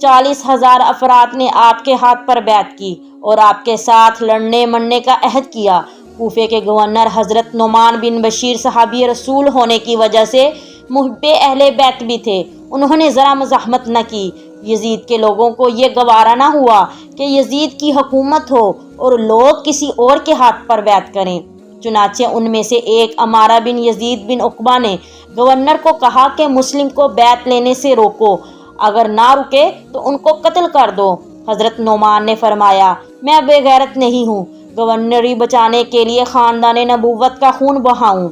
40,000 افراد نے آپ کے ہاتھ پر بیعت کی اور آپ کے ساتھ لڑنے مرنے کا عہد کیا۔ کوفے کے گورنر حضرت نعمان بن بشیر صحابی رسول ہونے کی وجہ سے محب اہل بیت بھی تھے۔ انہوں نے ذرا مزاحمت نہ کی۔ یزید کے لوگوں کو یہ گوارا نہ ہوا کہ یزید کی حکومت ہو اور لوگ کسی اور کے ہاتھ پر بیعت کریں۔ چنانچہ ان میں سے ایک امارہ بن یزید بن عقبہ نے گورنر کو کہا کہ مسلم کو بیعت لینے سے روکو، اگر نہ رکے تو ان کو قتل کر دو۔ حضرت نعمان نے فرمایا، میں بے غیرت نہیں ہوں، گورنری بچانے کے لیے خاندان نبوت کا خون بہاؤں۔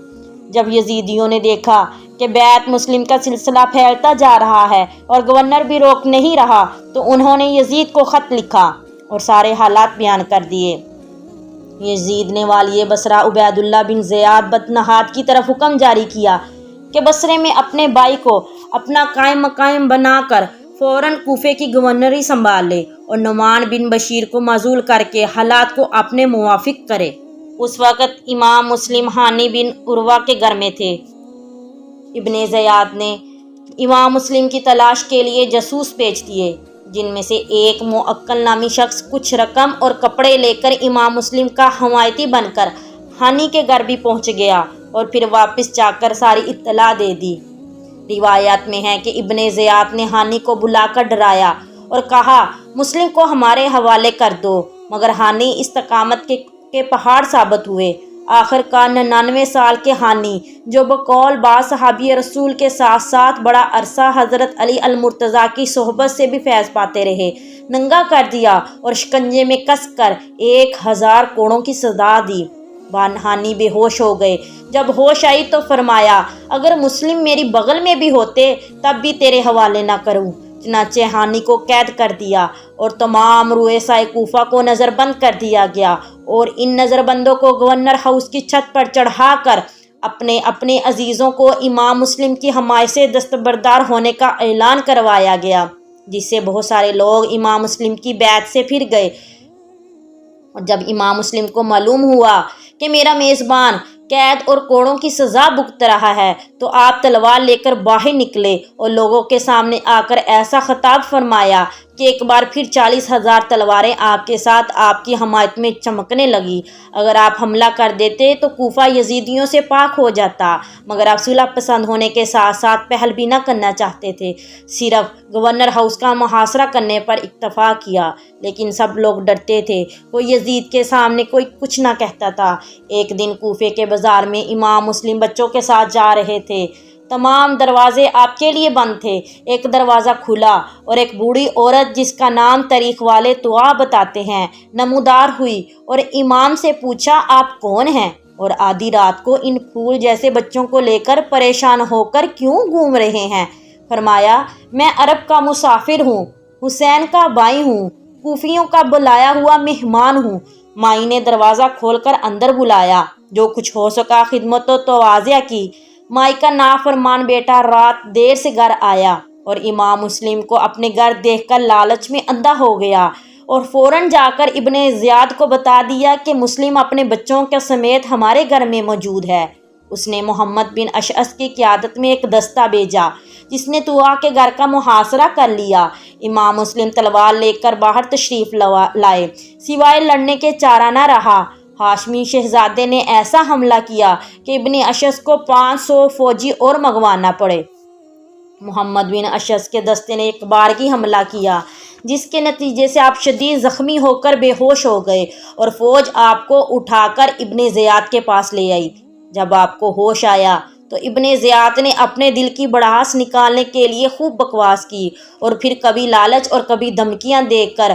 جب یزیدیوں نے دیکھا کہ بیعت مسلم کا سلسلہ پھیلتا جا رہا ہے اور گورنر بھی روک نہیں رہا تو انہوں نے یزید کو خط لکھا اور سارے حالات بیان کر دیے۔ یزید نے والی بصرہ عبید اللہ بن زیاد بدنہاد کی طرف حکم جاری کیا کہ بصرے میں اپنے بھائی کو اپنا قائم مقام بنا کر فوراً کوفے کی گورنری سنبھال لے اور نعمان بن بشیر کو معزول کر کے حالات کو اپنے موافق کرے۔ اس وقت امام مسلم ہانی بن عروہ کے گھر میں تھے۔ ابن زیاد نے امام مسلم کی تلاش کے لیے جاسوس بھیج دیے، جن میں سے ایک معقل نامی شخص کچھ رقم اور کپڑے لے کر امام مسلم کا حمایتی بن کر ہانی کے گھر بھی پہنچ گیا اور پھر واپس جا کر ساری اطلاع دے دی۔ روایات میں ہے کہ ابن زیاد نے ہانی کو بلا کر ڈرایا اور کہا مسلم کو ہمارے حوالے کر دو، مگر ہانی استقامت کے پہاڑ ثابت ہوئے۔ آخر کار 99 سال کے ہانی، جو بقول بعض صحابی رسول کے ساتھ ساتھ بڑا عرصہ حضرت علی المرتضیٰ کی صحبت سے بھی فیض پاتے رہے، ننگا کر دیا اور شکنجے میں کس کر 1000 کوڑوں کی سزا دی۔ ہانی بے ہوش ہو گئے۔ جب ہوش آئی تو فرمایا، اگر مسلم میری بغل میں بھی ہوتے تب بھی تیرے حوالے نہ کروں۔ چنانچہ ہانی کو قید کر دیا اور تمام رؤسائے کوفہ کو نظر بند کر دیا گیا اور ان نظر بندوں کو گورنر ہاؤس کی چھت پر چڑھا کر اپنے اپنے عزیزوں کو امام مسلم کی حمایت سے دستبردار ہونے کا اعلان کروایا گیا، جس سے بہت سارے لوگ امام مسلم کی بیعت سے پھر گئے۔ اور جب امام مسلم کو معلوم ہوا کہ میرا میزبان قید اور کوڑوں کی سزا بھگت رہا ہے تو آپ تلوار لے کر باہر نکلے اور لوگوں کے سامنے آ کر ایسا خطاب فرمایا کہ ایک بار پھر 40,000 تلواریں آپ کے ساتھ آپ کی حمایت میں چمکنے لگی۔ اگر آپ حملہ کر دیتے تو کوفہ یزیدیوں سے پاک ہو جاتا، مگر آپ صلح پسند ہونے کے ساتھ ساتھ پہل بھی نہ کرنا چاہتے تھے، صرف گورنر ہاؤس کا محاصرہ کرنے پر اکتفا کیا۔ لیکن سب لوگ ڈرتے تھے، کوئی یزید کے سامنے کوئی کچھ نہ کہتا تھا۔ ایک دن کوفے کے بازار میں امام مسلم بچوں کے ساتھ جا رہے تھے۔ تمام دروازے آپ کے لیے بند تھے۔ ایک دروازہ کھلا اور ایک بوڑھی عورت جس کا نام تاریخ والے طوا بتاتے ہیں نمودار ہوئی اور امام سے پوچھا، آپ کون ہیں اور آدھی رات کو ان پھول جیسے بچوں کو لے کر پریشان ہو کر کیوں گھوم رہے ہیں؟ فرمایا، میں عرب کا مسافر ہوں، حسین کا بھائی ہوں، کوفیوں کا بلایا ہوا مہمان ہوں۔ مائی نے دروازہ کھول کر اندر بلایا، جو کچھ ہو سکا خدمت و توازیہ کی۔ مائی کا نافرمان بیٹا رات دیر سے گھر آیا اور امام مسلم کو اپنے گھر دیکھ کر لالچ میں اندھا ہو گیا اور فوراً جا کر ابن زیاد کو بتا دیا کہ مسلم اپنے بچوں کے سمیت ہمارے گھر میں موجود ہے۔ اس نے محمد بن اشعث کی قیادت میں ایک دستہ بھیجا جس نے طوا کے گھر کا محاصرہ کر لیا۔ امام مسلم تلوار لے کر باہر تشریف لائے، سوائے لڑنے کے چارہ نہ رہا۔ ہاشمی شہزادے نے ایسا حملہ کیا کہ ابن اشعث کو 500 فوجی اور منگوانا پڑے۔ محمد بن اشعث کے دستے نے ایک بارگی حملہ کیا، جس کے نتیجے سے آپ شدید زخمی ہو کر بے ہوش ہو گئے اور فوج آپ کو اٹھا کر ابن زیاد کے پاس لے آئی۔ جب آپ کو ہوش آیا تو ابن زیاد نے اپنے دل کی بڑاس نکالنے کے لیے خوب بکواس کی اور پھر کبھی لالچ اور کبھی دھمکیاں دے کر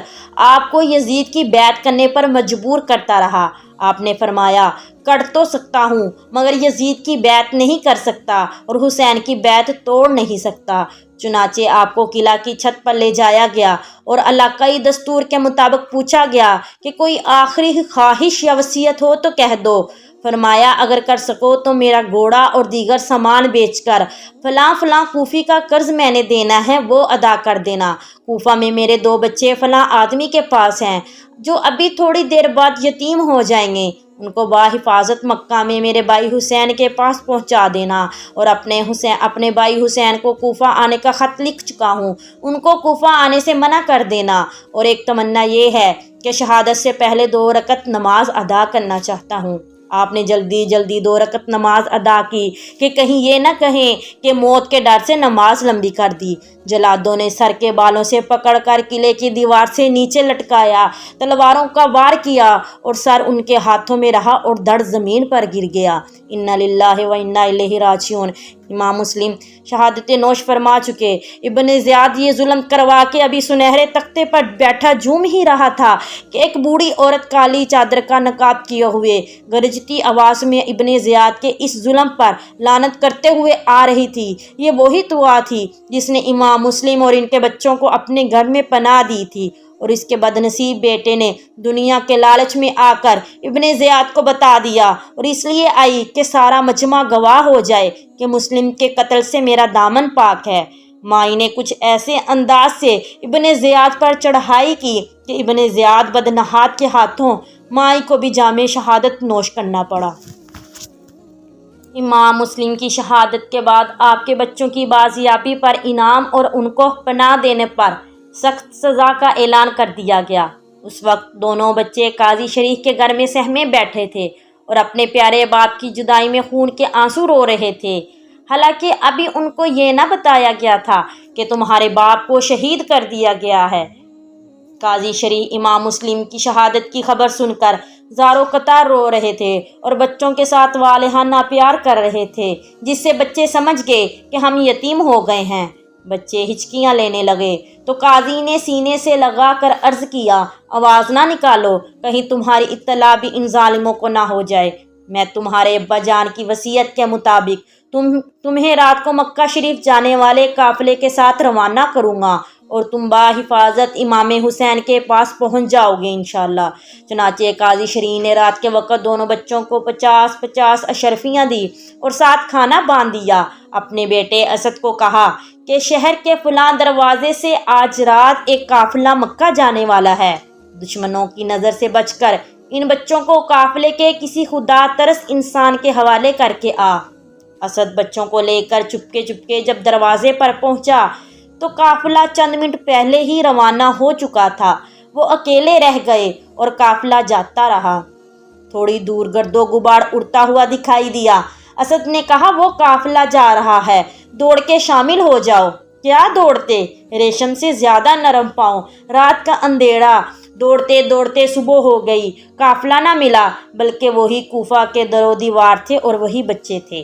آپ کو یزید کی بیعت کرنے پر مجبور کرتا رہا۔ آپ نے فرمایا، کر تو سکتا ہوں مگر یزید کی بیعت نہیں کر سکتا اور حسین کی بیعت توڑ نہیں سکتا۔ چنانچہ آپ کو قلعہ کی چھت پر لے جایا گیا اور علاقائی دستور کے مطابق پوچھا گیا کہ کوئی آخری خواہش یا وصیت ہو تو کہہ دو۔ فرمایا اگر کر سکو تو میرا گھوڑا اور دیگر سامان بیچ کر فلاں فلاں کوفی کا قرض میں نے دینا ہے وہ ادا کر دینا۔ کوفہ میں میرے 2 بچے فلاں آدمی کے پاس ہیں جو ابھی تھوڑی دیر بعد یتیم ہو جائیں گے، ان کو بحفاظت مکہ میں میرے بھائی حسین کے پاس پہنچا دینا، اور اپنے بھائی حسین کو کوفہ آنے کا خط لکھ چکا ہوں، ان کو کوفہ آنے سے منع کر دینا، اور ایک تمنا یہ ہے کہ شہادت سے پہلے 2 رکعت نماز ادا کرنا چاہتا ہوں۔ آپ نے جلدی جلدی 2 رکعت نماز ادا کی کہ کہیں یہ نہ کہیں کہ موت کے ڈر سے نماز لمبی کر دی۔ جلادوں نے سر کے بالوں سے پکڑ کر قلعے کی دیوار سے نیچے لٹکایا، تلواروں کا وار کیا اور سر ان کے ہاتھوں میں رہا اور دڑ زمین پر گر گیا۔ انا للہ و انا الیہ راجعون۔ امام مسلم شہادت نوش فرما چکے۔ ابن زیاد یہ ظلم کروا کے ابھی سنہرے تختے پر بیٹھا جھوم ہی رہا تھا کہ ایک بوڑھی عورت کالی چادر کا نقاب کیے ہوئے گرجتی آواز میں ابن زیاد کے اس ظلم پر لعنت کرتے ہوئے آ رہی تھی۔ یہ وہی دعا تھی جس نے امام مسلم اور ان کے بچوں کو اپنے گھر میں پناہ دی تھی، اور اس کے بدنصیب بیٹے نے دنیا کے لالچ میں آ کر ابن زیاد کو بتا دیا، اور اس لیے آئی کہ سارا مجمع گواہ ہو جائے کہ مسلم کے قتل سے میرا دامن پاک ہے۔ مائی نے کچھ ایسے انداز سے ابن زیاد پر چڑھائی کی کہ ابن زیاد بدنہاد کے ہاتھوں مائی کو بھی جام شہادت نوش کرنا پڑا۔ امام مسلم کی شہادت کے بعد آپ کے بچوں کی بازیابی پر انعام اور ان کو پناہ دینے پر سخت سزا کا اعلان کر دیا گیا۔ اس وقت دونوں بچے قاضی شریف کے گھر میں سہمے بیٹھے تھے اور اپنے پیارے باپ کی جدائی میں خون کے آنسو رو رہے تھے، حالانکہ ابھی ان کو یہ نہ بتایا گیا تھا کہ تمہارے باپ کو شہید کر دیا گیا ہے۔ قاضی شریف امام مسلم کی شہادت کی خبر سن کر زاروں قطار رو رہے تھے اور بچوں کے ساتھ والہانہ پیار کر رہے تھے، جس سے بچے سمجھ گئے کہ ہم یتیم ہو گئے ہیں۔ بچے ہچکیاں لینے لگے تو قاضی نے سینے سے لگا کر عرض کیا، آواز نہ نکالو، کہیں تمہاری اطلاع بھی ان ظالموں کو نہ ہو جائے۔ میں تمہارے ابا جان کی وصیت کے مطابق تمہیں رات کو مکہ شریف جانے والے قافلے کے ساتھ روانہ کروں گا، اور تم بحفاظت امام حسین کے پاس پہنچ جاؤ گے انشاءاللہ۔ چنانچہ قاضی شریف نے رات کے وقت دونوں بچوں کو 50 اشرفیاں دی اور ساتھ کھانا باندھ دیا۔ اپنے بیٹے اسد کو کہا کہ شہر کے فلاں دروازے سے آج رات ایک قافلہ مکہ جانے والا ہے، دشمنوں کی نظر سے بچ کر ان بچوں کو قافلے کے کسی خدا ترس انسان کے حوالے کر کے آ۔ اسد بچوں کو لے کر چپکے چپکے جب دروازے پر پہنچا تو قافلہ چند منٹ پہلے ہی روانہ ہو چکا تھا۔ وہ اکیلے رہ گئے اور قافلہ جاتا رہا۔ تھوڑی دور گرد و غبار اڑتا ہوا دکھائی دیا۔ اسد نے کہا وہ قافلہ جا رہا ہے، دوڑ کے شامل ہو جاؤ۔ کیا دوڑتے، ریشم سے زیادہ نرم پاؤں، رات کا اندھیرا، دوڑتے دوڑتے صبح ہو گئی۔ قافلہ نہ ملا، بلکہ وہی کوفہ کے در و دیوار تھے اور وہی بچے تھے۔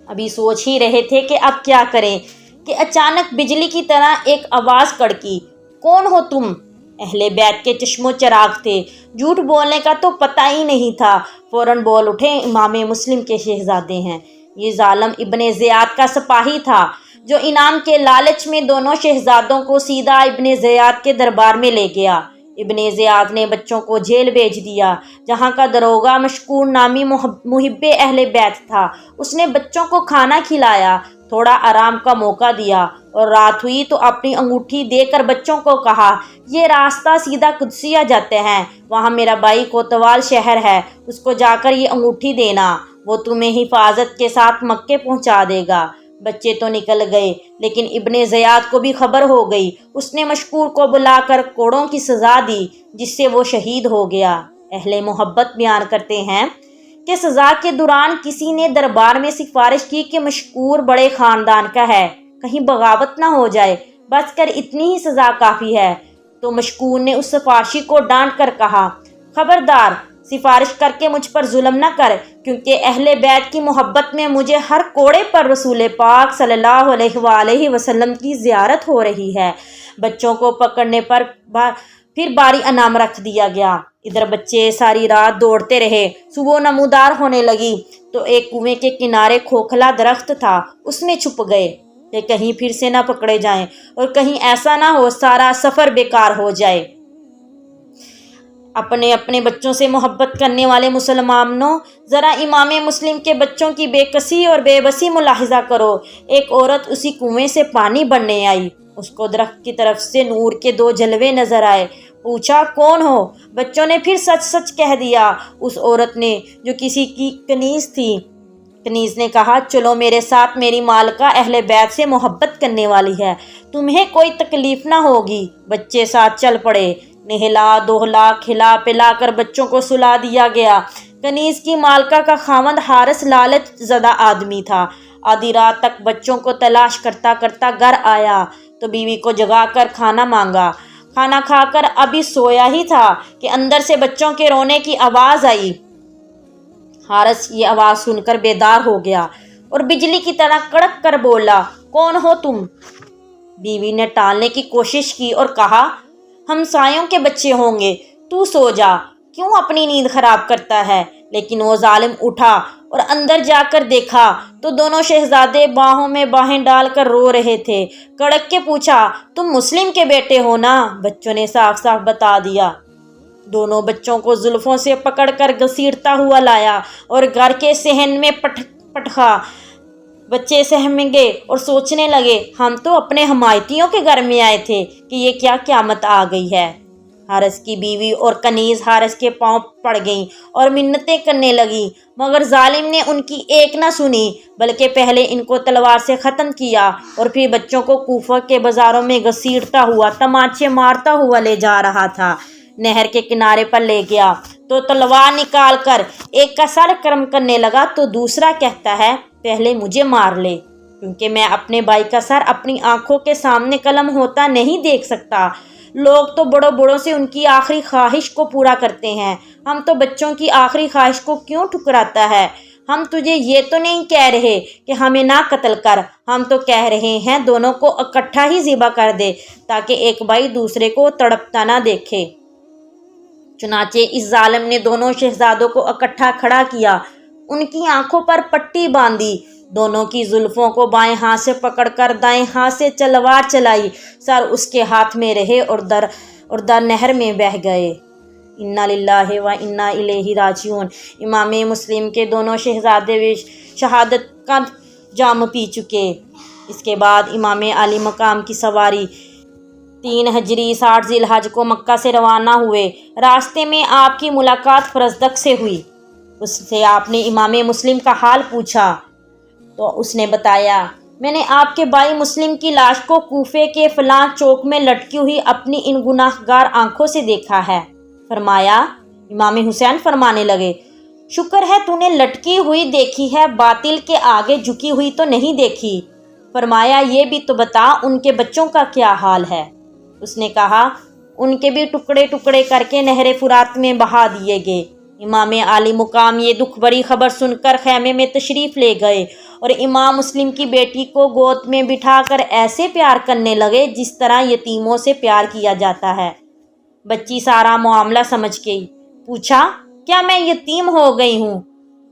ابھی سوچ ہی رہے تھے کہ اب کیا کریں کہ اچانک بجلی کی طرح ایک آواز کڑکی، کون ہو تم؟ اہل بیت کے چشم و چراغ تھے، جھوٹ بولنے کا تو پتہ ہی نہیں تھا۔ فوراً بول اٹھے، امام مسلم کے شہزادے ہیں۔ یہ ظالم ابن زیاد کا سپاہی تھا جو انعام کے لالچ میں دونوں شہزادوں کو سیدھا ابن زیاد کے دربار میں لے گیا۔ ابن زیاد نے بچوں کو جیل بھیج دیا، جہاں کا داروغہ مشکور نامی محب اہل بیت تھا۔ اس نے بچوں کو کھانا کھلایا، تھوڑا آرام کا موقع دیا، اور رات ہوئی تو اپنی انگوٹھی دے کر بچوں کو کہا، یہ راستہ سیدھا قدسیہ جاتے ہیں، وہاں میرا بھائی کوتوال شہر ہے، اس کو جا کر یہ انگوٹھی دینا، وہ تمہیں حفاظت کے ساتھ مکے پہنچا دے گا۔ بچے تو نکل گئے، لیکن ابن زیاد کو بھی خبر ہو گئی۔ اس نے مشکور کو بلا کر کوڑوں کی سزا دی، جس سے وہ شہید ہو گیا۔ اہل محبت بیان کرتے ہیں کہ سزا کے دوران کسی نے دربار میں سفارش کی کہ مشکور بڑے خاندان کا ہے، کہیں بغاوت نہ ہو جائے، بچ کر اتنی ہی سزا کافی ہے۔ تو مشکور نے اس سفارشی کو ڈانٹ کر کہا، خبردار، سفارش کر کے مجھ پر ظلم نہ کر، کیونکہ اہل بیت کی محبت میں مجھے ہر کوڑے پر رسول پاک صلی اللہ علیہ وآلہ وسلم کی زیارت ہو رہی ہے۔ بچوں کو پکڑنے پر پھر باری انعام رکھ دیا گیا۔ ادھر بچے ساری رات دوڑتے رہے۔ صبح نمودار ہونے لگی تو ایک کنویں کے کنارے کھوکھلا درخت تھا، اس میں چھپ گئے کہ کہیں پھر سے نہ پکڑے جائیں اور کہیں ایسا نہ ہو سارا سفر بیکار ہو جائے۔ اپنے اپنے بچوں سے محبت کرنے والے مسلمانوں، ذرا امام مسلم کے بچوں کی بے کسی اور بے بسی ملاحظہ کرو۔ ایک عورت اسی کنویں سے پانی بھرنے آئی، اس کو درخت کی طرف سے نور کے 2 جلوے نظر آئے۔ پوچھا کون ہو؟ بچوں نے پھر سچ سچ کہہ دیا۔ اس عورت نے جو کسی کی کنیز تھی، کنیز نے کہا چلو میرے ساتھ، میری مالکہ اہل بیت سے محبت کرنے والی ہے، تمہیں کوئی تکلیف نہ ہوگی۔ بچے ساتھ چل پڑے۔ نہلا دہلا کھلا پلا کر بچوں کو سلا دیا گیا۔ کنیز کی مالکہ کا خاوند حارث لالچ زدہ آدمی تھا۔ آدھی رات تک بچوں کو تلاش کرتا کرتا گھر آیا تو بیوی کو جگا کر کھانا مانگا۔ کھانا کھا کر ابھی سویا ہی تھا کہ اندر سے بچوں کے رونے کی آواز آئی۔ حارث یہ آواز سن کر بیدار ہو گیا اور بجلی کی طرح کڑک کر بولا کون ہو تم؟ بیوی نے ٹالنے کی کوشش کی اور کہا ہمسایوں کے بچے ہوں گے، تو سو جا، کیوں اپنی نیند خراب کرتا ہے؟ لیکن وہ ظالم اٹھا اور اندر جا کر دیکھا تو دونوں شہزادے باہوں میں باہیں ڈال کر رو رہے تھے۔ کڑک کے پوچھا تم مسلم کے بیٹے ہو نا؟ بچوں نے صاف صاف بتا دیا۔ دونوں بچوں کو زلفوں سے پکڑ کر گھسیٹتا ہوا لایا اور گھر کے صحن میں پٹخا۔ بچے سہم گئے اور سوچنے لگے ہم تو اپنے حمایتیوں کے گھر میں آئے تھے کہ یہ کیا قیامت آ گئی ہے۔ حارث کی بیوی اور کنیز حارث کے پاؤں پڑ گئیں اور منتیں کرنے لگیں، مگر ظالم نے ان کی ایک نہ سنی، بلکہ پہلے ان کو تلوار سے ختم کیا اور پھر بچوں کو کوفہ کے بازاروں میں گھسیٹتا ہوا تماچے مارتا ہوا لے جا رہا تھا۔ نہر کے کنارے پر لے گیا تو تلوار نکال کر ایک کا سر کرم کرنے لگا تو دوسرا کہتا ہے پہلے مجھے مار لے، کیونکہ میں اپنے بھائی کا سر اپنی آنکھوں کے سامنے قلم ہوتا نہیں دیکھ سکتا۔ لوگ تو بڑوں بڑوں سے ان کی آخری خواہش کو پورا کرتے ہیں، ہم تو بچوں کی آخری خواہش کو کیوں ٹھکراتا ہے؟ ہم تجھے یہ تو نہیں کہہ رہے کہ ہمیں نہ قتل کر، ہم تو کہہ رہے ہیں دونوں کو اکٹھا ہی ذبح کر دے تاکہ ایک بھائی دوسرے کو تڑپتا نہ دیکھے۔ چنانچہ اس ظالم نے دونوں شہزادوں کو اکٹھا کھڑا کیا، ان کی آنکھوں پر پٹی باندھی، دونوں کی زلفوں کو بائیں ہاتھ سے پکڑ کر دائیں ہاتھ سے تلوار چلائی، سر اس کے ہاتھ میں رہے اور در نہر میں بہہ گئے۔ انا للہ و انا الیہ راجعون۔ امام مسلم کے دونوں شہزادے بھی شہادت کا جام پی چکے۔ اس کے بعد امام علی مقام کی سواری 3 ہجری 60 ذی الحج کو مکہ سے روانہ ہوئے۔ راستے میں آپ کی ملاقات فرزدق سے ہوئی۔ اس سے آپ نے امام مسلم کا حال پوچھا تو اس نے بتایا میں نے آپ کے بھائی مسلم کی لاش کو کوفے کے فلاں چوک میں لٹکی ہوئی اپنی ان گناہ گار آنکھوں سے دیکھا ہے۔ فرمایا امام حسین فرمانے لگے شکر ہے تو نے لٹکی ہوئی دیکھی ہے، باطل کے آگے جھکی ہوئی تو نہیں دیکھی۔ فرمایا یہ بھی تو بتا ان کے بچوں کا کیا حال ہے؟ اس نے کہا ان کے بھی ٹکڑے ٹکڑے کر کے نہر فرات میں بہا دیے گئے۔ امام علی مقام یہ دکھ بری خبر سن کر خیمے میں تشریف لے گئے اور امام مسلم کی بیٹی کو گود میں بٹھا کر ایسے پیار کرنے لگے جس طرح یتیموں سے پیار کیا جاتا ہے۔ بچی سارا معاملہ سمجھ گئی، پوچھا کیا میں یتیم ہو گئی ہوں؟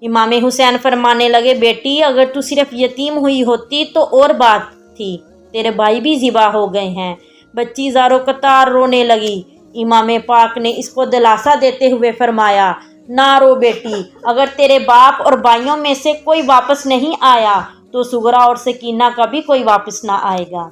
امام حسین فرمانے لگے بیٹی اگر تو صرف یتیم ہوئی ہوتی تو اور بات تھی، تیرے بھائی بھی ذبح ہو گئے ہیں۔ بچی زارو قطار رونے لگی۔ امام پاک نے اس کو دلاسا دیتے ہوئے فرمایا نہ رو بیٹی، اگر تیرے باپ اور بھائیوں میں سے کوئی واپس نہیں آیا تو صغرا اور سکینہ کا بھی کوئی واپس نہ آئے گا۔